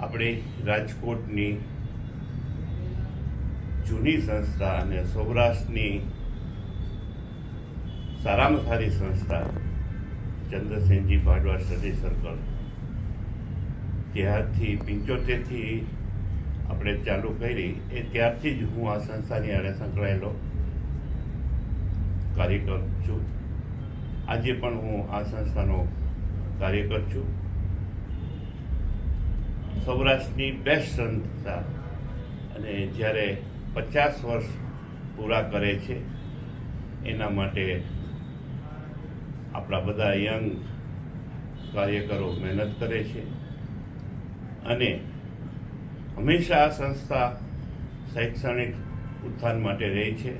આપણી રાજકોટની જૂની સંસ્થા અને સૌરાષ્ટ્રની સારામાં સારી સંસ્થા ચંદ્રસેનજી ભાડવા સ્ટડી સર્કલ ત્યારથી 75થી આપણે ચાલુ કરી એ ત્યારથી જ હું આ સંસ્થાની આડે સંકળાયેલો કાર્યકર છું. આજે પણ હું આ સંસ્થાનો કાર્યકર છું. સૌરાષ્ટ્રની બેસ્ટ સંસ્થા અને જ્યારે 50 વર્ષ પૂરા કરે છે એના માટે આપણા બધા યંગ કાર્યકરો મહેનત કરે છે અને હંમેશા આ સંસ્થા શૈક્ષણિક ઉત્થાન માટે રહી છે.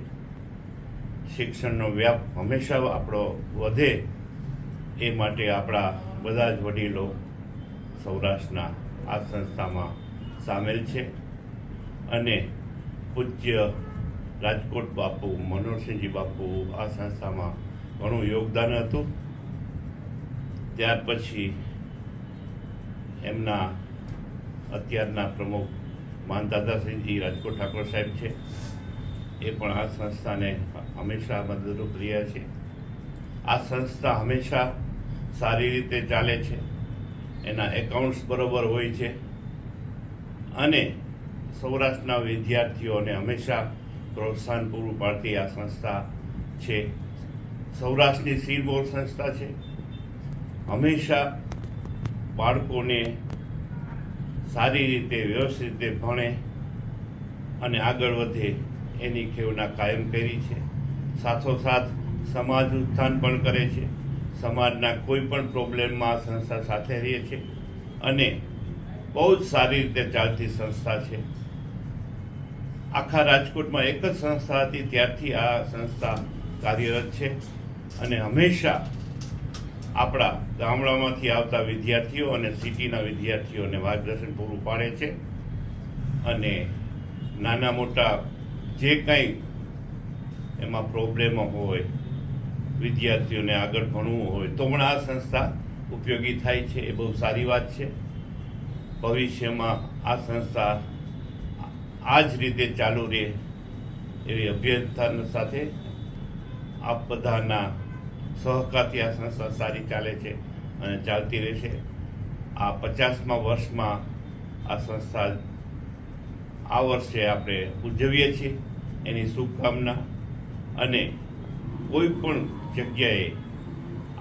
શિક્ષણનો વ્યાપ હંમેશા આપણો વધે એ માટે આપણા બધા જ વડીલો સૌરાષ્ટ્રના આ સંસ્થામાં સામેલ છે અને પૂજ્ય રાજકોટ બાપુ મનોહરસિંહજી બાપુ આ સંસ્થામાં ઘણું યોગદાન હતું. ત્યાર પછી એમના અત્યારના પ્રમુખ માનદાદાસિંહજી રાજકોટ ઠાકોર સાહેબ છે, એ પણ આ સંસ્થાને હંમેશા મદદરૂપ રહ્યા છે. આ સંસ્થા હંમેશા સારી રીતે ચાલે છે, એના એકાઉન્ટ્સ બરોબર હોય છે અને સૌરાષ્ટ્રના વિદ્યાર્થીઓને હંમેશા પ્રોત્સાહન પૂરું પાડતી આ સંસ્થા છે. સૌરાષ્ટ્રની શિરમોર સંસ્થા છે. હંમેશા બાળકોને સારી રીતે વ્યવસ્થિત રીતે ભણે અને આગળ વધે એની ખેવના કાયમ કરી છે. સાથોસાથ સમાજ ઉત્થાન પણ કરે છે. સમાજના કોઈ પણ પ્રોબ્લેમમાં આ સંસ્થા સાથે રહે છે અને બહુ જ સારી રીતે ચાલતી સંસ્થા છે. આખા રાજકોટમાં એક જ સંસ્થા હતી, ત્યારથી આ સંસ્થા કાર્યરત છે અને હંમેશા આપણા ગામડામાંથી આવતા વિદ્યાર્થીઓ અને સિટીના વિદ્યાર્થીઓને માર્ગદર્શન પૂરું પાડે છે અને નાના મોટા જે કંઈ એમાં પ્રોબ્લેમો હોય, વિદ્યાર્થીઓને આગળ ભણવું હોય તો પણ આ સંસ્થા ઉપયોગી થાય છે. એ બહુ સારી વાત છે. ભવિષ્યમાં આ સંસ્થા આ જ રીતે ચાલુ રહે એવી અભ્યર્થના સાથે આપ બધાના સહકારથી આ સંસ્થા સારી ચાલે છે અને ચાલતી રહેશે. આ 50મા વર્ષમાં આ સંસ્થા આ વર્ષે આપણે ઉજવીએ છીએ, એની શુભકામના. અને કોઈ પણ જગ્યાએ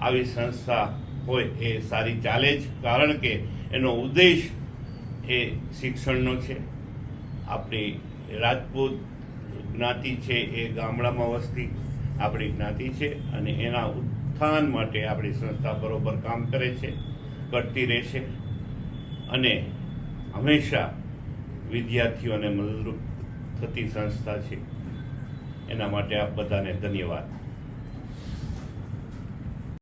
આવી સંસ્થા હોય એ સારી ચાલે જ, કારણ કે એનો ઉદ્દેશ એ શિક્ષણનો છે. આપણી રાજપૂત જ્ઞાતિ છે એ ગામડામાં વસતી આપણી જ્ઞાતિ છે અને એના ઉત્થાન માટે આપણી સંસ્થા બરોબર કામ કરે છે, કરતી રહેશે અને હંમેશા વિદ્યાર્થીઓને મદદરૂપ થતી સંસ્થા છે. એના માટે આપ બધાને ધન્યવાદ.